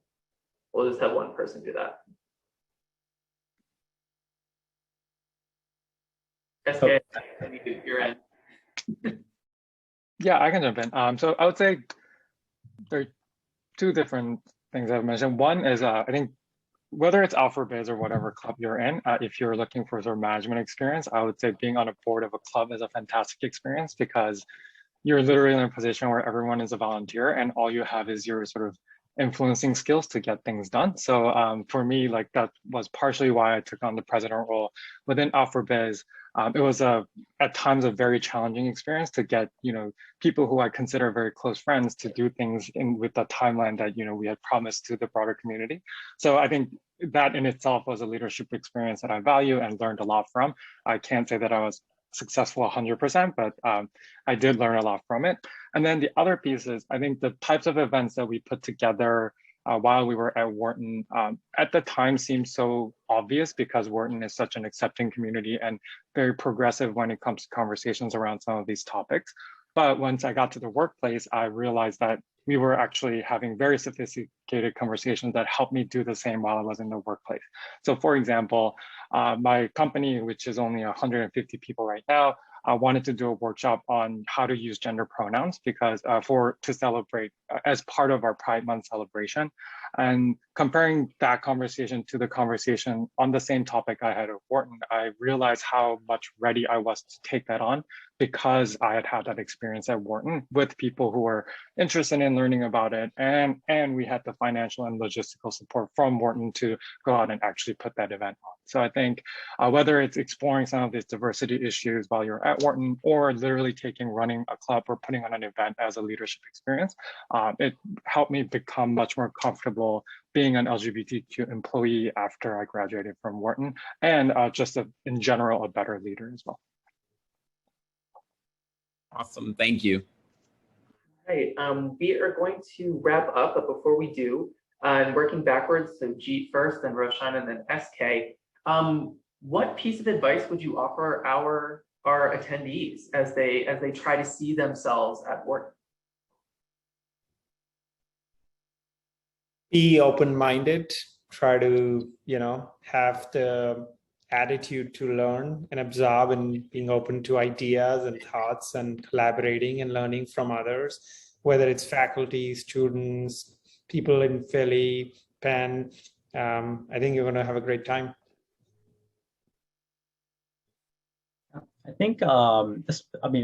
We'll just have one person do that. SK, you're in. Yeah, I can jump in. So I would say there are 2 different things I've mentioned. One is I think whether it's Alpha Biz or whatever club you're in, if you're looking for sort of management experience, I would say being on a board of a club is a fantastic experience, because you're literally in a position where everyone is a volunteer and all you have is your sort of influencing skills to get things done. So for me, like, that was partially why I took on the president role within Alpha Biz. It was at times a very challenging experience to get, people who I consider very close friends to do things with the timeline that, we had promised to the broader community. So I think that in itself was a leadership experience that I value and learned a lot from. I can't say that I was successful 100%, but I did learn a lot from it. And then the other piece is, I think the types of events that we put together while we were at Wharton at the time seemed so obvious, because Wharton is such an accepting community and very progressive when it comes to conversations around some of these topics. But once I got to the workplace, I realized that we were actually having very sophisticated conversations that helped me do the same while I was in the workplace. So for example, my company, which is only 150 people right now, wanted to do a workshop on how to use gender pronouns because to celebrate as part of our Pride Month celebration. And comparing that conversation to the conversation on the same topic I had at Wharton, I realized how much ready I was to take that on because I had had that experience at Wharton with people who were interested in learning about it. And we had the financial and logistical support from Wharton to go out and actually put that event on. So I think whether it's exploring some of these diversity issues while you're at Wharton or literally running a club or putting on an event as a leadership experience, it helped me become much more comfortable being an LGBTQ employee after I graduated from Wharton and in general, a better leader as well. Awesome, thank you. Right, we are going to wrap up, but before we do, and working backwards, so Jeet first, then Roshan, and then SK. What piece of advice would you offer our attendees as they try to see themselves at Wharton? Be open-minded. Try to have the attitude to learn and absorb, and being open to ideas and thoughts and collaborating and learning from others, whether it's faculty, students, people in Philly, Penn. I think you're going to have a great time. I think I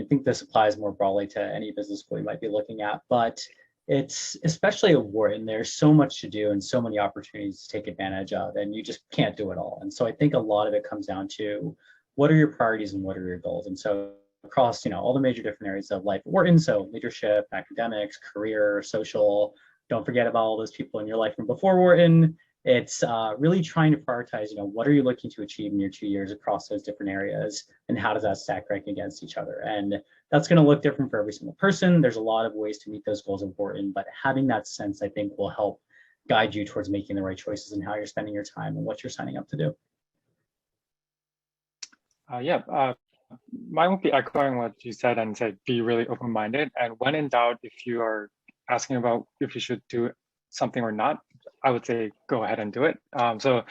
think this applies more broadly to any business school you might be looking at, but it's especially at Wharton, there's so much to do and so many opportunities to take advantage of, and you just can't do it all. And so I think a lot of it comes down to what are your priorities and what are your goals. And so across all the major different areas of life at Wharton, so leadership, academics, career, social, don't forget about all those people in your life from before Wharton. It's really trying to prioritize, what are you looking to achieve in your 2 years across those different areas, and how does that stack rank against each other? And that's going to look different for every single person. There's a lot of ways to meet those goals important, but having that sense, I think, will help guide you towards making the right choices and how you're spending your time and what you're signing up to do. Mine would be echoing what you said and say, be really open-minded. And when in doubt, if you are asking about if you should do something or not, I would say go ahead and do it. So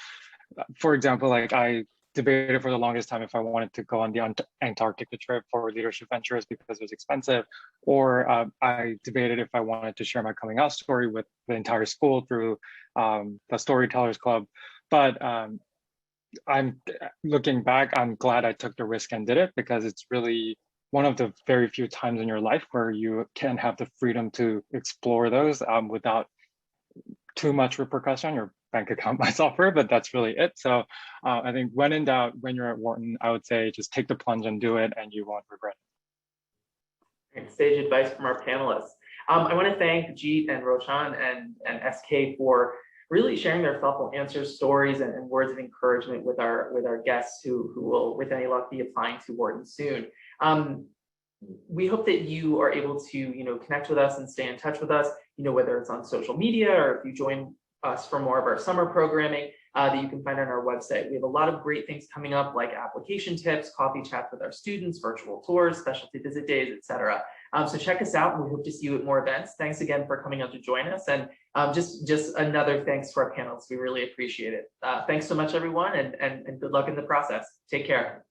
for example, I debated for the longest time if I wanted to go on the Antarctica trip for leadership ventures because it was expensive, or I debated if I wanted to share my coming out story with the entire school through the Storytellers Club. But I'm looking back, I'm glad I took the risk and did it, because it's really one of the very few times in your life where you can have the freedom to explore those without too much repercussion. Your bank account might suffer, but that's really it. So I think when in doubt, when you're at Wharton, I would say just take the plunge and do it, and you won't regret it. Great sage advice from our panelists. I want to thank Jeet and Roshan and SK for really sharing their thoughtful answers, stories, and words of encouragement with our guests who will, with any luck, be applying to Wharton soon. We hope that you are able to connect with us and stay in touch with us, whether it's on social media or if you join us for more of our summer programming that you can find on our website. We have a lot of great things coming up, like application tips, coffee chats with our students, virtual tours, specialty visit days, etc. So check us out, and we hope to see you at more events. Thanks again for coming out to join us, and just another thanks to our panelists. We really appreciate it. Thanks so much, everyone, and good luck in the process. Take care.